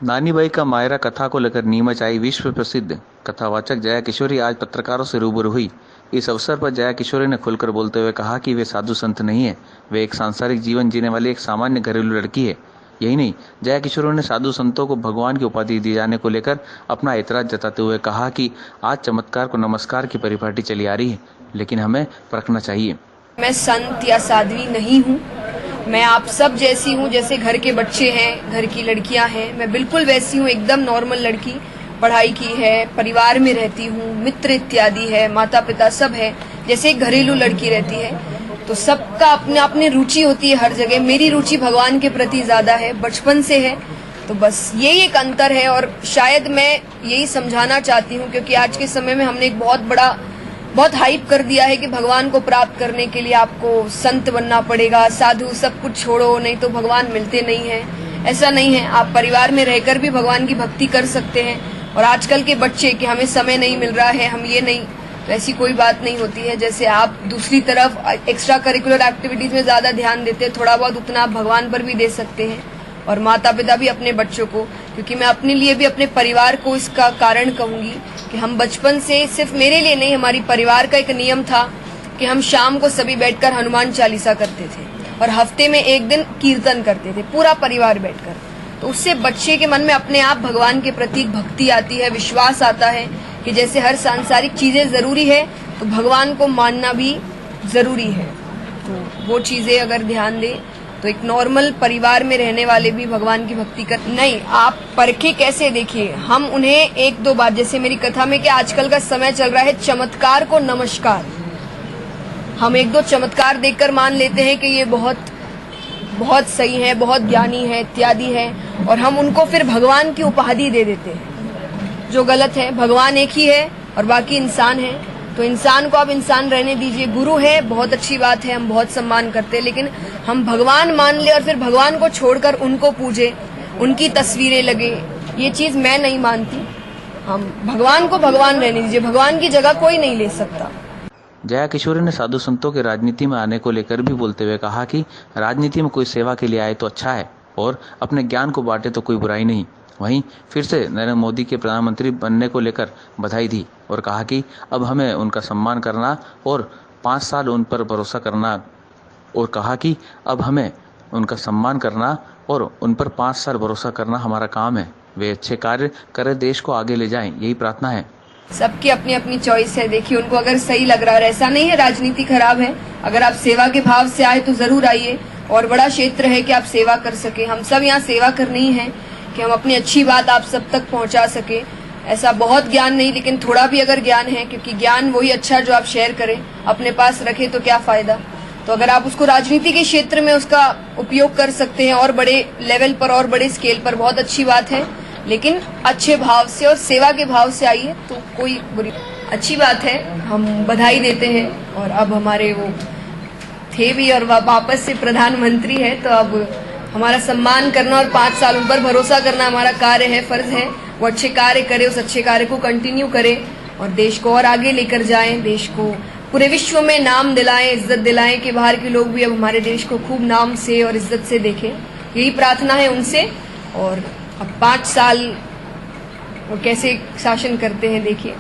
नानीबाई का मायरा कथा को लेकर नीमच आई विश्व प्रसिद्ध कथावाचक जया किशोरी आज पत्रकारों से रूबरू हुई। इस अवसर पर जया किशोरी ने खुलकर बोलते हुए कहा कि वे साधु संत नहीं है, वे एक सांसारिक जीवन जीने वाली एक सामान्य घरेलू लड़की है। यही नहीं, जया किशोरी ने साधु संतों को भगवान की उपाधि दिए जाने को लेकर अपना ऐतराज जताते हुए कहा कि आज चमत्कार को नमस्कार की परिपाटी चली आ रही है, लेकिन हमें परखना चाहिए। मैं संत या साध्वी नहीं हूँ, मैं आप सब जैसी हूँ। जैसे घर के बच्चे हैं, घर की लड़कियां हैं, मैं बिल्कुल वैसी हूँ, एकदम नॉर्मल लड़की। पढ़ाई की है, परिवार में रहती हूँ, मित्र इत्यादि है, माता पिता सब है, जैसे एक घरेलू लड़की रहती है। तो सबका अपने अपनी रुचि होती है हर जगह। मेरी रुचि भगवान के प्रति ज्यादा है, बचपन से है। तो बस यही एक अंतर है और शायद मैं यही समझाना चाहती हूँ, क्योंकि आज के समय में हमने एक बहुत हाइप कर दिया है कि भगवान को प्राप्त करने के लिए आपको संत बनना पड़ेगा, साधु सब कुछ छोड़ो, नहीं तो भगवान मिलते नहीं है। ऐसा नहीं है, आप परिवार में रहकर भी भगवान की भक्ति कर सकते हैं। और आजकल के बच्चे कि हमें समय नहीं मिल रहा है, हम ये नहीं, तो ऐसी कोई बात नहीं होती है। जैसे आप दूसरी तरफ एक्स्ट्रा करिकुलर एक्टिविटीज में ज्यादा ध्यान देते हैं, थोड़ा बहुत उतना आप भगवान पर भी दे सकते हैं, और माता पिता भी अपने बच्चों को। क्योंकि मैं अपने लिए भी अपने परिवार को इसका कारण कहूंगी कि हम बचपन से, सिर्फ मेरे लिए नहीं, हमारी परिवार का एक नियम था कि हम शाम को सभी बैठकर हनुमान चालीसा करते थे और हफ्ते में एक दिन कीर्तन करते थे, पूरा परिवार बैठकर। तो उससे बच्चे के मन में अपने आप भगवान के प्रति भक्ति आती है, विश्वास आता है कि जैसे हर सांसारिक चीजें जरूरी है तो भगवान को मानना भी जरूरी है। तो वो चीजें अगर ध्यान दे तो एक नॉर्मल परिवार में रहने वाले भी भगवान की भक्ति कर नहीं। आप परखे कैसे देखिए, हम उन्हें एक दो बार, जैसे मेरी कथा में कि आजकल का समय चल रहा है चमत्कार को नमस्कार, हम एक दो चमत्कार देखकर मान लेते हैं कि ये बहुत सही है, बहुत ज्ञानी है इत्यादि है, और हम उनको फिर भगवान की उपाधि दे देते हैं, जो गलत है। भगवान एक ही है और बाकी इंसान है। तो इंसान को आप इंसान रहने दीजिए। गुरु है, बहुत अच्छी बात है, हम बहुत सम्मान करते हैं, लेकिन हम भगवान मान ले और फिर भगवान को छोड़कर उनको पूजे, उनकी तस्वीरें लगे, ये चीज मैं नहीं मानती। हम भगवान को भगवान रहने दीजिए, भगवान की जगह कोई नहीं ले सकता। जया किशोरी ने साधु संतों के राजनीति में आने को लेकर भी बोलते हुए कहा कि राजनीति में कोई सेवा के लिए आए तो अच्छा है और अपने ज्ञान को बांटे तो कोई बुराई नहीं। वहीं फिर से नरेंद्र मोदी के प्रधानमंत्री बनने को लेकर बधाई दी और कहा कि अब हमें उनका सम्मान करना और 5 साल उन पर भरोसा करना, और कहा कि अब हमें उनका सम्मान करना और उन पर 5 साल भरोसा करना हमारा काम है। वे अच्छे कार्य करें, देश को आगे ले जाएं, यही प्रार्थना है। सबकी अपनी अपनी चॉइस है। देखिए, उनको अगर सही लग रहा है, ऐसा नहीं है राजनीति खराब है। अगर आप सेवा के भाव से आए तो जरूर आइए, और बड़ा क्षेत्र है कि आप सेवा कर सके। हम सब यहाँ सेवा करनी है कि हम अपनी अच्छी बात आप सब तक पहुंचा सके। ऐसा बहुत ज्ञान नहीं, लेकिन थोड़ा भी अगर ज्ञान है, क्योंकि ज्ञान वही अच्छा जो आप शेयर करें, अपने पास रखे तो क्या फायदा। तो अगर आप उसको राजनीति के क्षेत्र में उसका उपयोग कर सकते हैं और बड़े लेवल पर और बड़े स्केल पर, बहुत अच्छी बात है, लेकिन अच्छे भाव से और सेवा के भाव से आइए तो कोई बुरी अच्छी बात है। हम बधाई देते हैं, और अब हमारे वो थे भी और वापस से प्रधानमंत्री है, तो अब हमारा सम्मान करना और 5 साल उन पर भरोसा करना हमारा कार्य है, फर्ज है। वो अच्छे कार्य करे, उस अच्छे कार्य को कंटिन्यू करे और देश को और आगे लेकर जाएं, देश को पूरे विश्व में नाम दिलाएं, इज्जत दिलाएं कि बाहर के लोग भी अब हमारे देश को खूब नाम से और इज्जत से देखें। यही प्रार्थना है उनसे। और अब 5 साल वो कैसे शासन करते हैं देखिए।